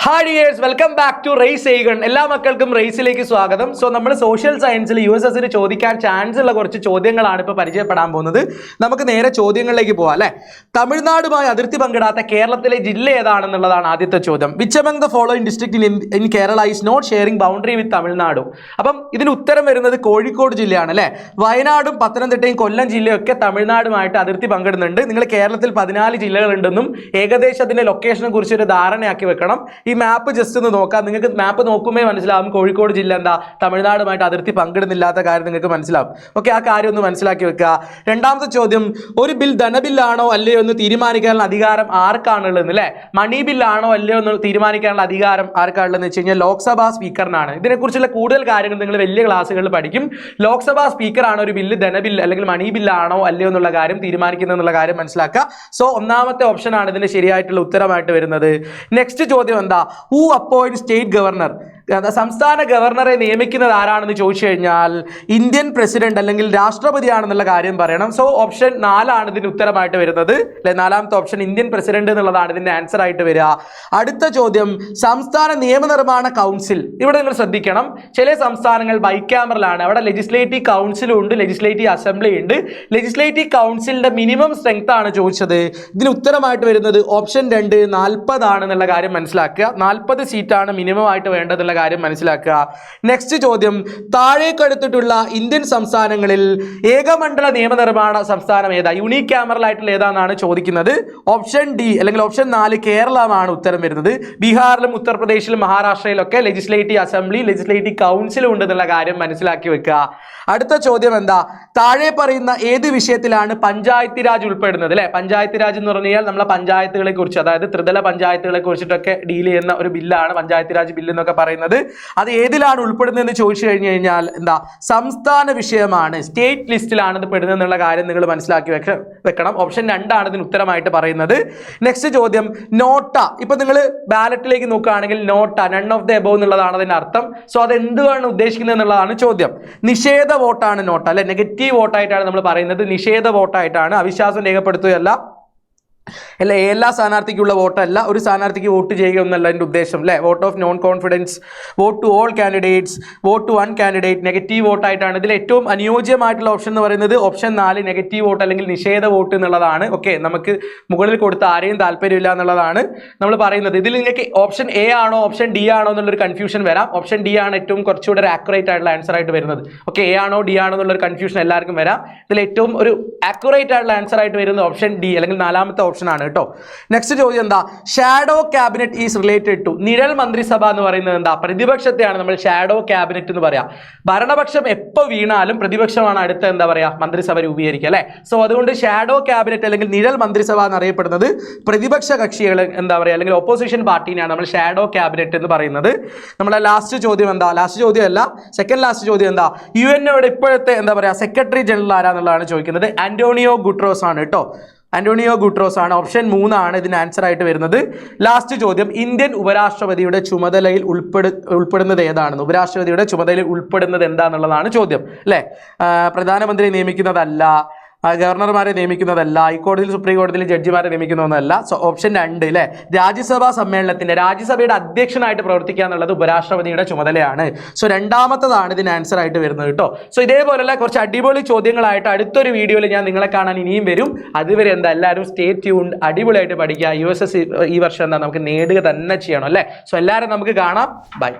Hi dears, welcome back to race again. എല്ലാ മക്കൾക്കും റേസിലേക്ക് സ്വാഗതം. സോ നമ്മൾ സോഷ്യൽ സയൻസിൽ USSന് ചോദിക്കാൻ ചാൻസ് ഉള്ള കുറച്ച് ചോദ്യങ്ങളാണ് ഇപ്പോൾ പരിചയപ്പെടാൻ പോകുന്നത്. നമുക്ക് നേരെ ചോദ്യങ്ങളിലേക്ക് പോവാം അല്ലേ. തമിഴ്നാടുമായി അതിർത്തി പങ്കിടാത്ത കേരളത്തിലെ ജില്ല ഏതാണെന്നുള്ളതാണ് ആദ്യത്തെ ചോദ്യം. Which among the following district in Kerala is not sharing boundary with Tamil Nadu? അപ്പം ഇതിന് ഉത്തരം വരുന്നത് കോഴിക്കോട് ജില്ലയാണ് അല്ലേ. വയനാടും പത്തനംതിട്ടയും കൊല്ലം ജില്ലയും ഒക്കെ തമിഴ്നാടുമായിട്ട് അതിർത്തി പങ്കിടുന്നുണ്ട്. നിങ്ങൾ കേരളത്തിൽ 14 ജില്ലകളുണ്ടെന്നും ഏകദേശം അതിന്റെ ലൊക്കേഷനെ കുറിച്ച് ഒരു ധാരണയാക്കി വെക്കണം. ഈ മാപ്പ് ജസ്റ്റ് ഒന്ന് നോക്കാം. നിങ്ങൾക്ക് മാപ്പ് നോക്കുമ്പോൾ മനസ്സിലാവും കോഴിക്കോട് ജില്ല എന്താ തമിഴ്നാടുമായിട്ട് അതിർത്തി പങ്കിടുന്നില്ലാത്ത കാര്യം നിങ്ങൾക്ക് മനസ്സിലാവും. ഓക്കെ, ആ കാര്യം ഒന്ന് മനസ്സിലാക്കി വെക്കുക. രണ്ടാമത്തെ ചോദ്യം, ഒരു ബിൽ ധനബില്ലാണോ അല്ലയോ എന്ന് തീരുമാനിക്കാനുള്ള അധികാരം ആർക്കാണുള്ളത് അല്ലേ. മണി ബില്ലാണോ അല്ലയോ എന്ന് തീരുമാനിക്കാനുള്ള അധികാരം ആർക്കാണുള്ളതെന്ന് വെച്ച് കഴിഞ്ഞാൽ ലോക്സഭാ സ്പീക്കറിനാണ്. ഇതിനെക്കുറിച്ചുള്ള കൂടുതൽ കാര്യങ്ങൾ നിങ്ങൾ വലിയ ക്ലാസ്സുകളിൽ പഠിക്കും. ലോക്സഭാ സ്പീക്കറാണ് ഒരു ബില്ല് ധനബിൽ അല്ലെങ്കിൽ മണി ബില്ലാണോ അല്ലയോ എന്നുള്ള കാര്യം തീരുമാനിക്കുന്നത് എന്നുള്ള കാര്യം മനസ്സിലാക്കുക. സോ ഒന്നാമത്തെ ഓപ്ഷനാണ് ഇതിന്റെ ശരിയായിട്ടുള്ള ഉത്തരമായിട്ട് വരുന്നത്. നെക്സ്റ്റ് ചോദ്യം എന്താ, ഹൂ അപ്പോയിന്റ് സ്റ്റേറ്റ് ഗവർണർ? സംസ്ഥാന ഗവർണറെ നിയമിക്കുന്നത് ആരാണെന്ന് ചോദിച്ചു കഴിഞ്ഞാൽ ഇന്ത്യൻ പ്രസിഡന്റ് അല്ലെങ്കിൽ രാഷ്ട്രപതിയാണെന്നുള്ള കാര്യം പറയണം. സോ ഓപ്ഷൻ 4 ആണ് ഇതിന് ഉത്തരമായിട്ട് വരുന്നത് അല്ലെ. നാലാമത്തെ ഓപ്ഷൻ ഇന്ത്യൻ പ്രസിഡന്റ് എന്നുള്ളതാണ് ഇതിന്റെ ആൻസർ ആയിട്ട് വരിക. അടുത്ത ചോദ്യം, സംസ്ഥാന നിയമനിർമ്മാണ കൗൺസിൽ. ഇവിടെ നിങ്ങൾ ശ്രദ്ധിക്കണം, ചില സംസ്ഥാനങ്ങൾ ബൈക്യാമറലാണ്. അവിടെ ലെജിസ്ലേറ്റീവ് കൗൺസിലും ഉണ്ട്, ലെജിസ്ലേറ്റീവ് അസംബ്ലി ഉണ്ട്. ലെജിസ്ലേറ്റീവ് കൗൺസിലിന്റെ മിനിമം സ്ട്രെങ്ത് ആണ് ചോദിച്ചത്. ഇതിന് ഉത്തരമായിട്ട് വരുന്നത് ഓപ്ഷൻ 2 40 ആണെന്നുള്ള കാര്യം മനസ്സിലാക്കുക. 40 സീറ്റാണ് മിനിമം ആയിട്ട് വേണ്ടതെന്നുള്ള കാര്യം മനസ്സിലാക്കുക. നെക്സ്റ്റ് ചോദ്യം, താഴേക്കടുത്തിട്ടുള്ള ഇന്ത്യൻ സംസ്ഥാനങ്ങളിൽ ഏകമണ്ഡല നിയമനിർമ്മാണ സംസ്ഥാനം ഏതാ? യൂണിക് ക്യാമറൽ ആയിട്ടുള്ള ഏതാണെന്നാണ് ചോദിക്കുന്നത്. ഓപ്ഷൻ ഡി അല്ലെങ്കിൽ ഓപ്ഷൻ 4 കേരളമാണ് ഉത്തരം വരുന്നത്. ബീഹാറിലും ഉത്തർപ്രദേശിലും മഹാരാഷ്ട്രയിലൊക്കെ ലെജിസ്ലേറ്റീവ് അസംബ്ലി ലെജിസ്ലേറ്റീവ് കൗൺസിലും ഉണ്ടെന്നുള്ള കാര്യം മനസ്സിലാക്കി വെക്കുക. അടുത്ത ചോദ്യം എന്താ, താഴെ പറയുന്ന ഏത് വിഷയത്തിലാണ് പഞ്ചായത്ത് രാജ് ഉൾപ്പെടുന്നത് അല്ലെ. പഞ്ചായത്ത് രാജ് എന്ന് പറഞ്ഞാൽ നമ്മളെ പഞ്ചായത്തുകളെ കുറിച്ച്, അതായത് ത്രിതല പഞ്ചായത്തുകളെ കുറിച്ചിട്ടൊക്കെ ഡീൽ ചെയ്യുന്ന ഒരു ബില്ലാണ് പഞ്ചായത്ത് രാജ് ബില്ല് എന്നൊക്കെ പറയുന്നത്. അത് ഏതിലാണ് ഉൾപ്പെടുന്നത് എന്ന് ചോദിച്ചു കഴിഞ്ഞു കഴിഞ്ഞാൽ എന്താ, സംസ്ഥാന വിഷയമാണ്, സ്റ്റേറ്റ് ലിസ്റ്റിലാണ് ഇത് പെടുന്നത് എന്നുള്ള കാര്യം നിങ്ങൾ മനസ്സിലാക്കി വെക്കണം. ഓപ്ഷൻ 2 ആണ് ഇതിന് ഉത്തരമായിട്ട് പറയുന്നത്. നെക്സ്റ്റ് ചോദ്യം, നോട്ട. ഇപ്പൊ നിങ്ങൾ ബാലറ്റിലേക്ക് നോക്കുകയാണെങ്കിൽ NOTA none of the above എന്നുള്ളതാണ് അതിന്റെ അർത്ഥം. സോ അത് എന്തുവാണ് ഉദ്ദേശിക്കുന്നത് എന്നുള്ളതാണ് ചോദ്യം. നിഷേധ വോട്ടാണ് നോട്ട അല്ലെ. നെഗറ്റീവ് വോട്ടായിട്ടാണ് നമ്മൾ പറയുന്നത്, നിഷേധ വോട്ടായിട്ടാണ്. അവിശ്വാസം രേഖപ്പെടുത്തുകയല്ല അല്ല, എല്ലാ സ്ഥാനാർത്ഥിക്കുള്ള വോട്ടല്ല, ഒരു സ്ഥാനാർത്ഥിക്ക് വോട്ട് ചെയ്യുക എന്നല്ല എൻ്റെ ഉദ്ദേശം അല്ലേ. Vote of non confidence, vote to all candidates, vote to 1 candidate, negative വോട്ടായിട്ടാണ്. ഇതിൽ ഏറ്റവും അനുയോജ്യമായിട്ടുള്ള ഓപ്ഷൻ എന്ന് പറയുന്നത് ഓപ്ഷൻ 4 നെഗറ്റീവ് വോട്ട് അല്ലെങ്കിൽ നിഷേധ വോട്ട് എന്നുള്ളതാണ്. ഓക്കെ, നമുക്ക് മുകളിൽ കൊടുത്ത ആരെയും താല്പര്യമില്ല എന്നുള്ളതാണ് നമ്മൾ പറയുന്നത്. ഇതിൽ നിങ്ങൾക്ക് ഓപ്ഷൻ എ ആണോ ഓപ്ഷൻ ഡി ആണോ എന്നുള്ളൊരു കൺഫ്യൂഷൻ വരാം. ഓപ്ഷൻ ഡി ആണ് ഏറ്റവും കുറച്ചുകൂടെ ഒരു ആക്യുറേറ്റ് ആയിട്ടുള്ള ആൻസർ ആയിട്ട് വരുന്നത്. ഓക്കെ, എ ആണോ ഡി ആണോ എന്നുള്ളൊരു കൺഫ്യൂഷൻ എല്ലാവർക്കും വരാം. ഇതിൽ ഏറ്റവും ഒരു ആക്യുറേറ്റ് ആയിട്ടുള്ള ആൻസർ ആയിട്ട് വരുന്നത് ഓപ്ഷൻ ഡി അല്ലെങ്കിൽ 4ാമത്തെ ഓപ്ഷൻ ആണ് കേട്ടോ. നെക്സ്റ്റ് ചോദ്യം എന്താ, shadow cabinet is related to? നിഴൽ മന്ത്രിസഭ എന്ന് പറയുന്നത് എന്താ? പ്രതിപക്ഷത്തെയാണ് നമ്മൾ ഷാഡോ ക്യാബിനറ്റ് എന്ന് പറയാം. ഭരണപക്ഷം എപ്പോൾ വീണാലും പ്രതിപക്ഷമാണ് അടുത്ത എന്താ പറയാ മന്ത്രിസഭ രൂപീകരിക്കുക അല്ലെ. സോ അതുകൊണ്ട് ഷാഡോ ക്യാബിനറ്റ് അല്ലെങ്കിൽ നിഴൽ മന്ത്രിസഭ എന്നറിയപ്പെടുന്നത് പ്രതിപക്ഷ കക്ഷികൾ എന്താ പറയാ അല്ലെങ്കിൽ ഓപ്പോസിഷൻ പാർട്ടീനെയാണ് നമ്മൾ ഷാഡോ ക്യാബിനറ്റ് എന്ന് പറയുന്നത്. നമ്മളെ ലാസ്റ്റ് ചോദ്യം എന്താ, ലാസ്റ്റ് ചോദ്യമല്ല സെക്കൻഡ് ലാസ്റ്റ് ചോദ്യം എന്താ, UNOയുടെ ഇപ്പോഴത്തെ എന്താ പറയാ സെക്രട്ടറി ജനറൽ ആരാന്നുള്ളതാണ് ചോദിക്കുന്നത്. ആന്റോണിയോ ഗുട്രോസ് ആണ് കേട്ടോ. ആന്റോണിയോ ഗുട്രോസ് ആണ്. ഓപ്ഷൻ 3 ആണ് ഇതിന് ആൻസർ ആയിട്ട് വരുന്നത്. ലാസ്റ്റ് ചോദ്യം, ഇന്ത്യൻ ഉപരാഷ്ട്രപതിയുടെ ചുമതലയിൽ ഉൾപ്പെടുന്നത് ഏതാണെന്ന്? ഉപരാഷ്ട്രപതിയുടെ ചുമതലയിൽ ഉൾപ്പെടുന്നത് എന്താണെന്നുള്ളതാണ് ചോദ്യം അല്ലേ. പ്രധാനമന്ത്രി നിയമിക്കുന്നതല്ല, ഗവർണർമാരെ നിയമിക്കുന്നതല്ല, ഹൈക്കോടതിയിൽ സുപ്രീം കോടതിയിൽ ജഡ്ജിമാരെ നിയമിക്കുന്നതൊന്നല്ല. സോ ഓപ്ഷൻ 2 അല്ലേ, രാജ്യസഭാ സമ്മേളനത്തിന്റെ രാജ്യസഭയുടെ അധ്യക്ഷനായിട്ട് പ്രവർത്തിക്കുക എന്നുള്ളത് ഉപരാഷ്ട്രപതിയുടെ ചുമതലയാണ്. സോ 2ാമത്തതാണ് ഇതിന് ആൻസർ ആയിട്ട് വരുന്നത് കേട്ടോ. സോ ഇതേപോലുള്ള കുറച്ച് അടിപൊളി ചോദ്യങ്ങളായിട്ട് അടുത്തൊരു വീഡിയോയിൽ ഞാൻ നിങ്ങളെ കാണാൻ ഇനിയും വരും. അതുവരെ എന്താ എല്ലാവരും സ്റ്റേ ട്യൂൺഡ്, അടിപൊളിയായിട്ട് പഠിക്കുക. USS ഈ വർഷം എന്താ നമുക്ക് നേടുക തന്നെ ചെയ്യണം അല്ലേ. സോ എല്ലാവരും നമുക്ക് കാണാം. ബൈ.